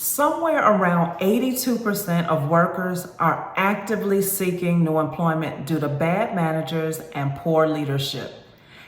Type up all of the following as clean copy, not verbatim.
Somewhere around 82% of workers are actively seeking new employment due to bad managers and poor leadership.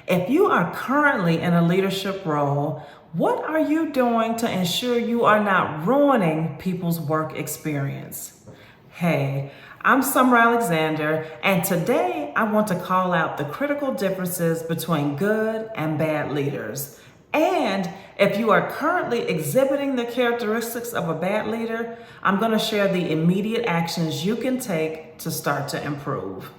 If you are currently in a leadership role, what are you doing to ensure you are not ruining people's work experience? Hey, I'm Summer Alexander, and today I want to call out the critical differences between good and bad leaders. And if you are currently exhibiting the characteristics of a bad leader, I'm going to share the immediate actions you can take to start to improve.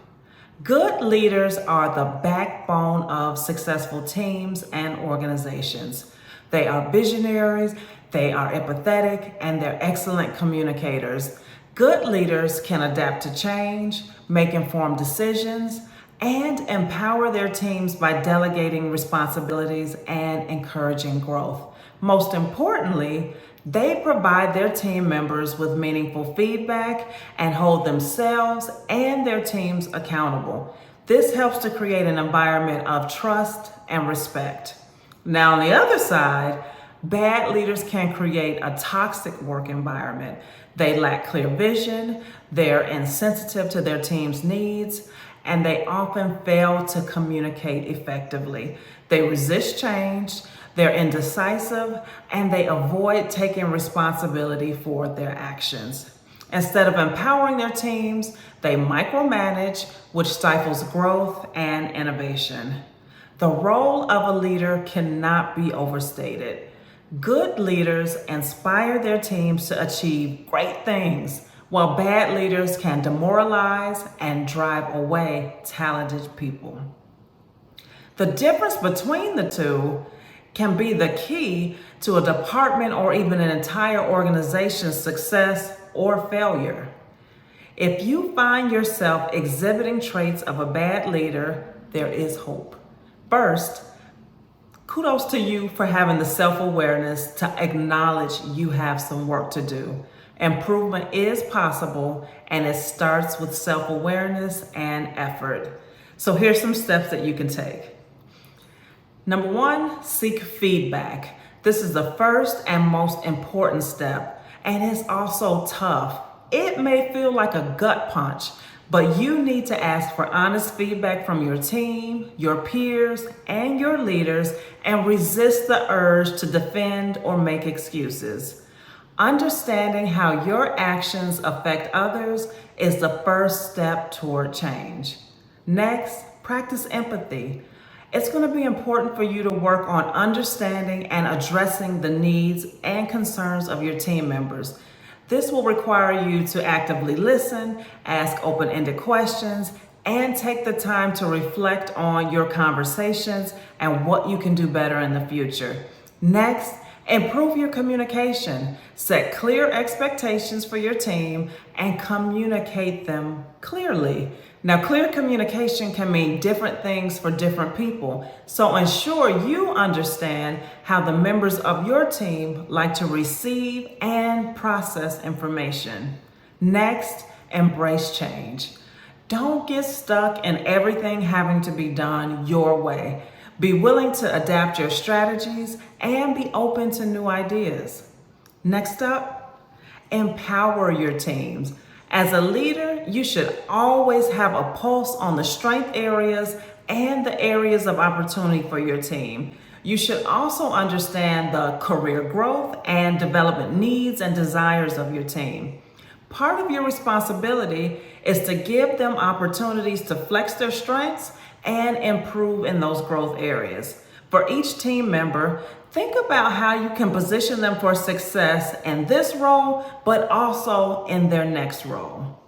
Good leaders are the backbone of successful teams and organizations. They are visionaries, they are empathetic, and they're excellent communicators. Good leaders can adapt to change, make informed decisions, and empower their teams by delegating responsibilities and encouraging growth. Most importantly, they provide their team members with meaningful feedback and hold themselves and their teams accountable. This helps to create an environment of trust and respect. Now, on the other side, bad leaders can create a toxic work environment. They lack clear vision, they're insensitive to their team's needs, and they often fail to communicate effectively. They resist change, they're indecisive, and they avoid taking responsibility for their actions. Instead of empowering their teams, they micromanage, which stifles growth and innovation. The role of a leader cannot be overstated. Good leaders inspire their teams to achieve great things, while bad leaders can demoralize and drive away talented people. The difference between the two can be the key to a department or even an entire organization's success or failure. If you find yourself exhibiting traits of a bad leader, there is hope. First, kudos to you for having the self-awareness to acknowledge you have some work to do. Improvement is possible, and it starts with self-awareness and effort. So here's some steps that you can take. Number one, seek feedback. This is the first and most important step, and it's also tough. It may feel like a gut punch, but you need to ask for honest feedback from your team, your peers, and your leaders, and resist the urge to defend or make excuses. Understanding how your actions affect others is the first step toward change. Next, practice empathy. It's going to be important for you to work on understanding and addressing the needs and concerns of your team members. This will require you to actively listen, ask open-ended questions, and take the time to reflect on your conversations and what you can do better in the future. Next, improve your communication. Set clear expectations for your team and communicate them clearly. Now, clear communication can mean different things for different people, so ensure you understand how the members of your team like to receive and process information. Next, embrace change. Don't get stuck in everything having to be done your way. Be willing to adapt your strategies and be open to new ideas. Next up, empower your teams. As a leader, you should always have a pulse on the strength areas and the areas of opportunity for your team. You should also understand the career growth and development needs and desires of your team. Part of your responsibility is to give them opportunities to flex their strengths and improve in those growth areas. For each team member, think about how you can position them for success in this role, but also in their next role.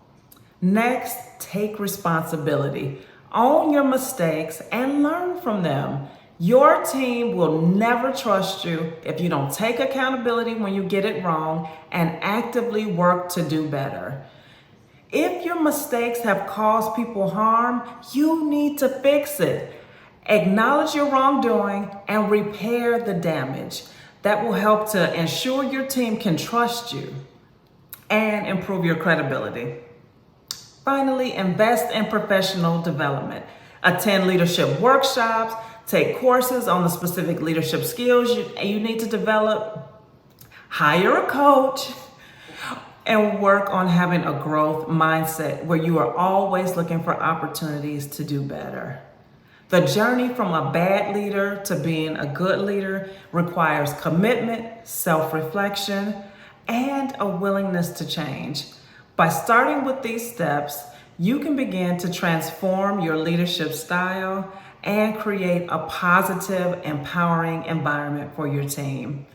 Next, take responsibility. Own your mistakes and learn from them. Your team will never trust you if you don't take accountability when you get it wrong and actively work to do better. If your mistakes have caused people harm, you need to fix it. Acknowledge your wrongdoing and repair the damage. That will help to ensure your team can trust you and improve your credibility. Finally, invest in professional development. Attend leadership workshops, take courses on the specific leadership skills you need to develop. hire a coach, and work on having a growth mindset where you are always looking for opportunities to do better. The journey from a bad leader to being a good leader requires commitment, self-reflection, and a willingness to change. By starting with these steps, you can begin to transform your leadership style and create a positive, empowering environment for your team.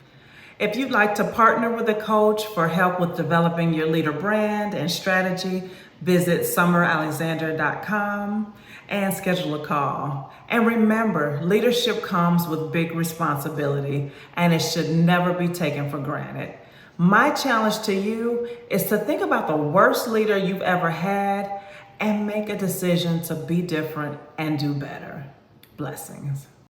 If you'd like to partner with a coach for help with developing your leader brand and strategy, visit summeralexander.com and schedule a call. And remember, leadership comes with big responsibility, and it should never be taken for granted. My challenge to you is to think about the worst leader you've ever had and make a decision to be different and do better. Blessings.